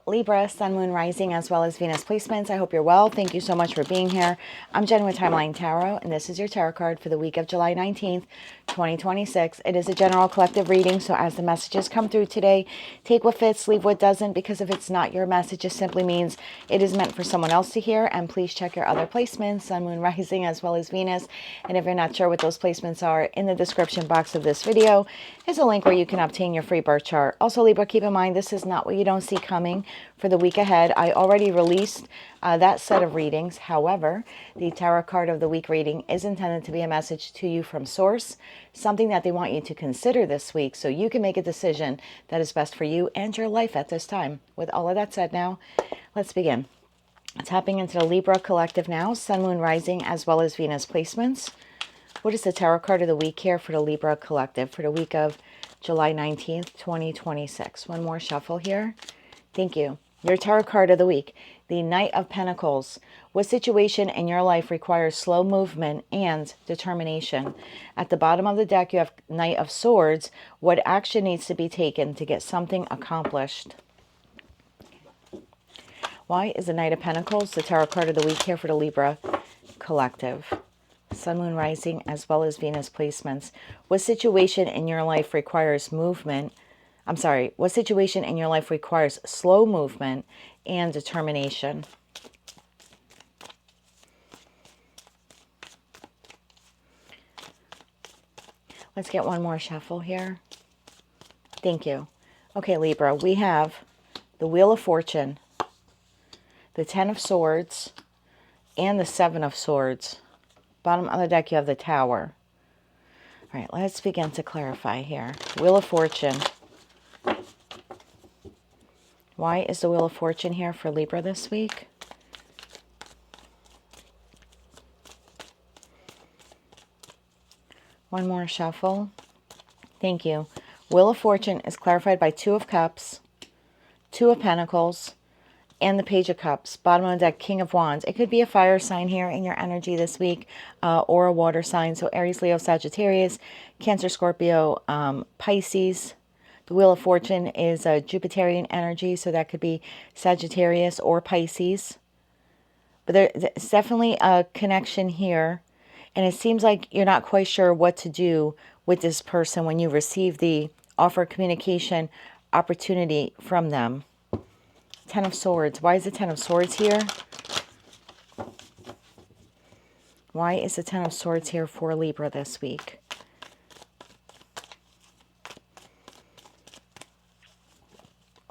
Libra, Sun, Moon, Rising, as well as Venus placements. I hope you're well. Thank you so much for being here. I'm Jen with Timeline Tarot, and this is your tarot card for the week of July 19th, 2026. It is a general collective reading, so as the messages come through today, take what fits, leave what doesn't, because if it's not your message, it simply means it is meant for someone else to hear. And please check your other placements, Sun, Moon, Rising, as well as Venus. And if you're not sure what those placements are, in the description box of this video is a link where you can obtain your free birth chart. Also, Libra, keep in mind, this is not what you don't see coming for the week ahead. I already released that set of readings. However, the tarot card of the week reading is intended to be a message to you from source, something that they want you to consider this week so you can make a decision that is best for you and your life at this time. With all of that said now, let's begin. Tapping into the Libra collective now, Sun, Moon, Rising, as well as Venus placements. What is the tarot card of the week here for the Libra collective for the week of July 19th, 2026? One more shuffle here. Thank you. Your tarot card of the week, the Knight of Pentacles. What situation in your life requires slow movement and determination? At the bottom of the deck, you have Knight of Swords. What action needs to be taken to get something accomplished? Why is the Knight of Pentacles the tarot card of the week here for the Libra collective? Sun, Moon, Rising, as well as Venus placements. What situation in your life requires movement? What situation in your life requires slow movement and determination? Let's get one more shuffle here. Thank you. Okay, Libra, we have the Wheel of Fortune, the Ten of Swords, and the Seven of Swords. Bottom of the deck, you have the Tower. All right, let's begin to clarify here. Wheel of Fortune. Why is the Wheel of Fortune here for Libra this week? One more shuffle. Thank you. Wheel of Fortune is clarified by Two of Cups, Two of Pentacles, and the Page of Cups. Bottom of the deck, King of Wands. It could be a fire sign here in your energy this week, or a water sign. So Aries, Leo, Sagittarius, Cancer, Scorpio, Pisces. The Wheel of Fortune is a Jupiterian energy, so that could be Sagittarius or Pisces. But there's definitely a connection here. And it seems like you're not quite sure what to do with this person when you receive the offer of communication opportunity from them. Ten of Swords. Why is the Ten of Swords here? Why is the Ten of Swords here for Libra this week?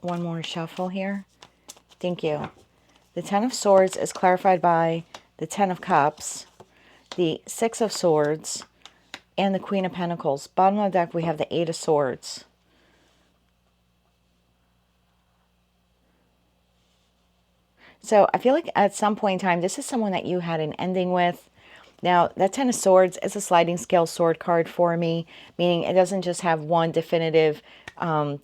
One more shuffle here. Thank you. The Ten of Swords is clarified by the Ten of Cups, the Six of Swords, and the Queen of Pentacles. Bottom of the deck, we have the Eight of Swords. So I feel like at some point in time, this is someone that you had an ending with. Now, that Ten of Swords is a sliding scale sword card for me, meaning it doesn't just have one definitive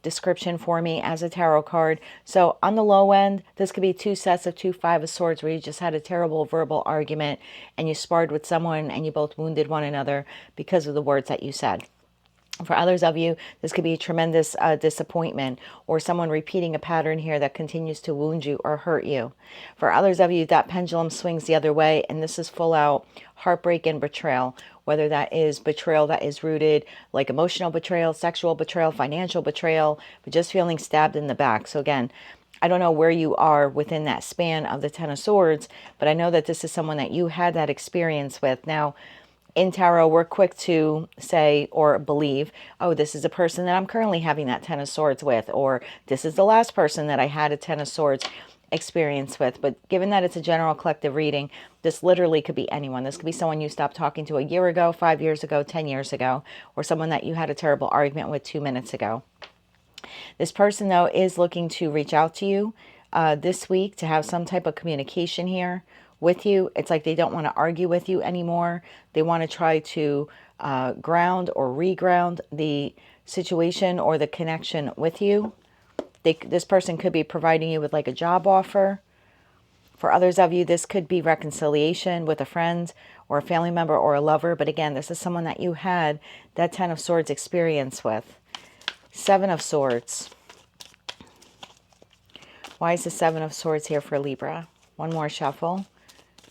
description for me as a tarot card. So on the low end, this could be two sets of two Five of Swords where you just had a terrible verbal argument and you sparred with someone and you both wounded one another because of the words that you said. For others of you, this could be a tremendous disappointment or someone repeating a pattern here that continues to wound you or hurt you. For others of you, that pendulum swings the other way, and this is full out heartbreak and betrayal, whether that is betrayal that is rooted like emotional betrayal, sexual betrayal, financial betrayal, but just feeling stabbed in the back. So again, I don't know where you are within that span of the Ten of Swords, but I know that this is someone that you had that experience with. Now, in tarot, we're quick to say or believe, oh, this is a person that I'm currently having that Ten of Swords with, or this is the last person that I had a Ten of Swords experience with. But given that it's a general collective reading, this literally could be anyone. This could be someone you stopped talking to a year ago, 5 years ago, 10 years ago, or someone that you had a terrible argument with 2 minutes ago. This person, though, is looking to reach out to you this week to have some type of communication here with you. It's like they don't want to argue with you anymore. They want to try to ground or reground the situation or the connection with you. This person could be providing you with like a job offer. For others of you, this could be reconciliation with a friend or a family member or a lover. But again, this is someone that you had that Ten of Swords experience with. Seven of Swords. Why is the Seven of Swords here for Libra? One more shuffle.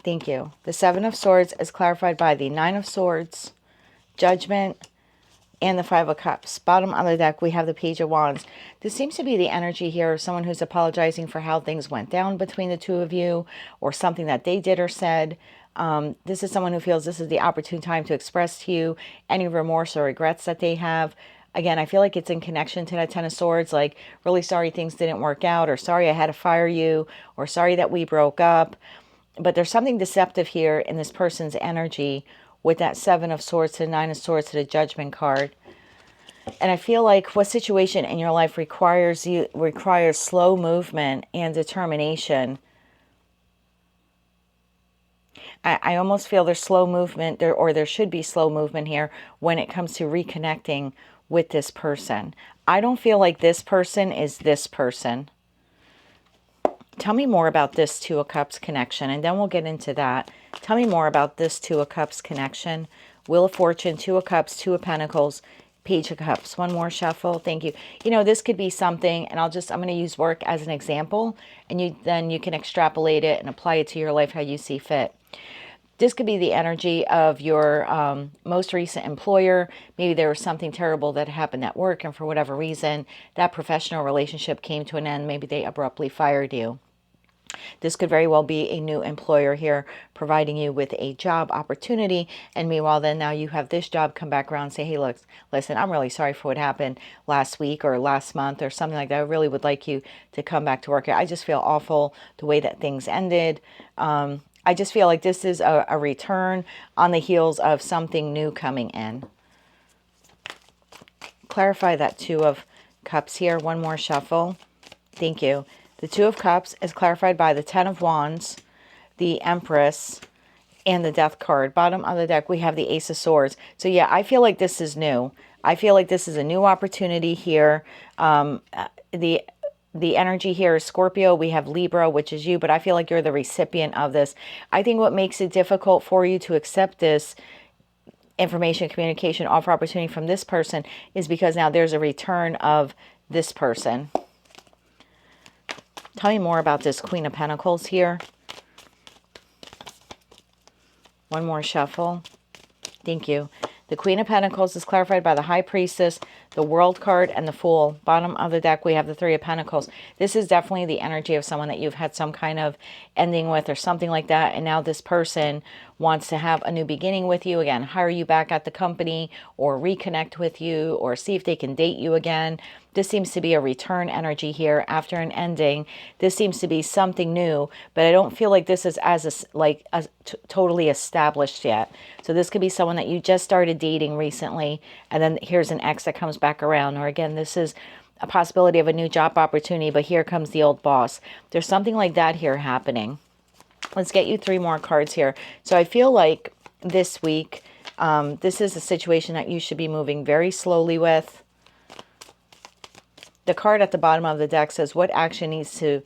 Thank you. The Seven of Swords is clarified by the Nine of Swords, Judgment, and the Five of Cups. Bottom of the deck, we have the Page of Wands. This seems to be the energy here of someone who's apologizing for how things went down between the two of you, or something that they did or said. This is someone who feels this is the opportune time to express to you any remorse or regrets that they have. Again, I feel like it's in connection to that Ten of Swords, like really sorry things didn't work out, or sorry I had to fire you, or sorry that we broke up. But there's something deceptive here in this person's energy with that Seven of Swords to the Nine of Swords to the Judgment card. And I feel like what situation in your life requires slow movement and determination. I almost feel there's slow movement there, or there should be slow movement here when it comes to reconnecting with this person. I don't feel like this person is this person. Tell me more about this Two of Cups connection, and then we'll get into that. Tell me more about this Two of Cups connection. Wheel of Fortune, Two of Cups, Two of Pentacles, Page of Cups. One more shuffle. Thank you. You know, this could be something, and I'm going to use work as an example, and then you can extrapolate it and apply it to your life how you see fit. This could be the energy of your most recent employer. Maybe there was something terrible that happened at work, and for whatever reason, that professional relationship came to an end. Maybe they abruptly fired you. This could very well be a new employer here providing you with a job opportunity. And meanwhile, then now you have this job come back around and say, hey, look, listen, I'm really sorry for what happened last week or last month or something like that. I really would like you to come back to work here. I just feel awful the way that things ended. I just feel like this is a return on the heels of something new coming in. Clarify that Two of Cups here. One more shuffle. Thank you. The Two of Cups is clarified by the Ten of Wands, the Empress, and the Death card. Bottom of the deck, we have the Ace of Swords. So yeah, I feel like this is new. I feel like this is a new opportunity here. The energy here is Scorpio. We have Libra, which is you, but I feel like you're the recipient of this. I think what makes it difficult for you to accept this information, communication, offer, opportunity from this person is because now there's a return of this person. Tell me more about this Queen of Pentacles here. One more shuffle. Thank you. The Queen of Pentacles is clarified by the High Priestess, the World card, and the Fool. Bottom of the deck, we have the Three of Pentacles. This is definitely the energy of someone that you've had some kind of ending with or something like that. And now this person wants to have a new beginning with you again, hire you back at the company or reconnect with you or see if they can date you again. This seems to be a return energy here after an ending. This seems to be something new, but I don't feel like this is totally established yet. So this could be someone that you just started dating recently, and then here's an ex that comes back around. Or again, this is a possibility of a new job opportunity, but here comes the old boss. There's something like that here happening. Let's get you three more cards here. So I feel like this week, this is a situation that you should be moving very slowly with. The card at the bottom of the deck says, what action needs to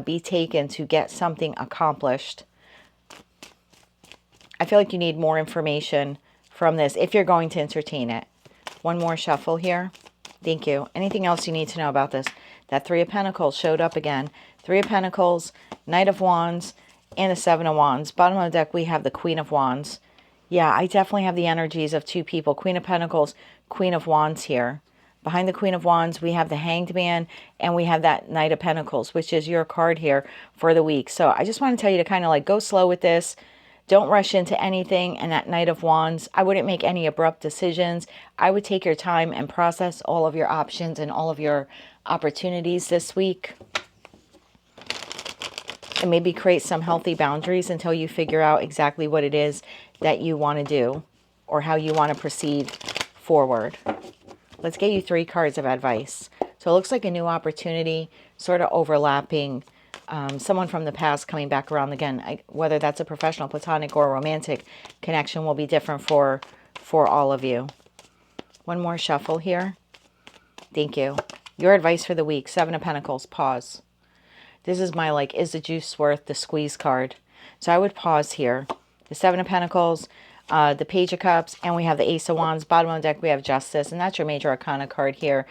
be taken to get something accomplished? I feel like you need more information from this if you're going to entertain it. One more shuffle here. Thank you. Anything else you need to know about this? That Three of Pentacles showed up again. Three of Pentacles, Knight of Wands, and the Seven of Wands. Bottom of the deck, we have the Queen of Wands. Yeah, I definitely have the energies of two people. Queen of Pentacles, Queen of Wands here. Behind the Queen of Wands, we have the Hanged Man, and we have that Knight of Pentacles, which is your card here for the week. So I just want to tell you to kind of like go slow with this. Don't rush into anything. And that Knight of Wands, I wouldn't make any abrupt decisions. I would take your time and process all of your options and all of your opportunities this week. And maybe create some healthy boundaries until you figure out exactly what it is that you want to do or how you want to proceed forward. Let's get you three cards of advice. So it looks like a new opportunity, sort of overlapping. Someone from the past coming back around again. Whether that's a professional, platonic, or romantic connection will be different for all of you. One more shuffle here. Thank you. Your advice for the week. Seven of Pentacles. Pause. This is my is the juice worth the squeeze card. So I would pause here. The Seven of Pentacles, the Page of Cups, and we have the Ace of Wands. Bottom of the deck, we have Justice, and that's your major arcana card here.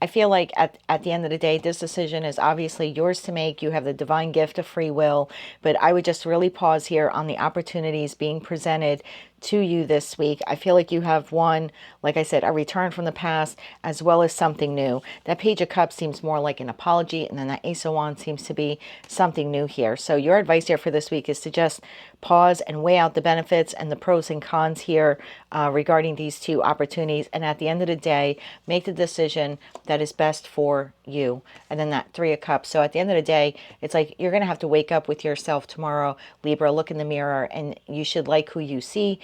I feel like at the end of the day, this decision is obviously yours to make. You have the divine gift of free will, but I would just really pause here on the opportunities being presented to you this week. I feel like you have one, like I said, a return from the past as well as something new. That Page of Cups seems more like an apology, and then that Ace of Wands seems to be something new here. So your advice here for this week is to just pause and weigh out the benefits and the pros and cons here regarding these two opportunities. And at the end of the day, make the decision that is best for you. And then that Three of Cups. So at the end of the day, it's like you're going to have to wake up with yourself tomorrow, Libra, look in the mirror, and you should like who you see.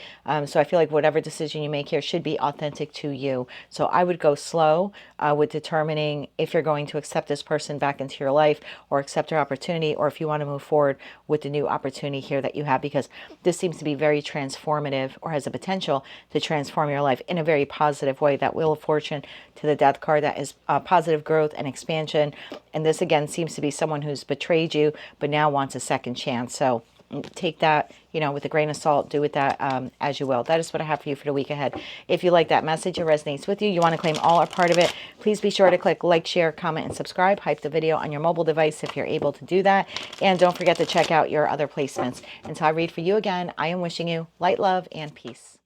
So I feel like whatever decision you make here should be authentic to you. So I would go slow with determining if you're going to accept this person back into your life or accept their opportunity, or if you want to move forward with the new opportunity here that you have, because this seems to be very transformative, or has the potential to transform your life in a very positive way. That Wheel of Fortune to the Death card, that is positive growth and expansion. And this again seems to be someone who's betrayed you but now wants a second chance. So take that, with a grain of salt. Do with that as you will. That is what I have for you for the week ahead. If you like that message, it resonates with you, you want to claim all or part of it, please be sure to click like, share, comment, and subscribe. Hype the video on your mobile device if you're able to do that. And don't forget to check out your other placements. Until I read for you again, I am wishing you light, love, and peace.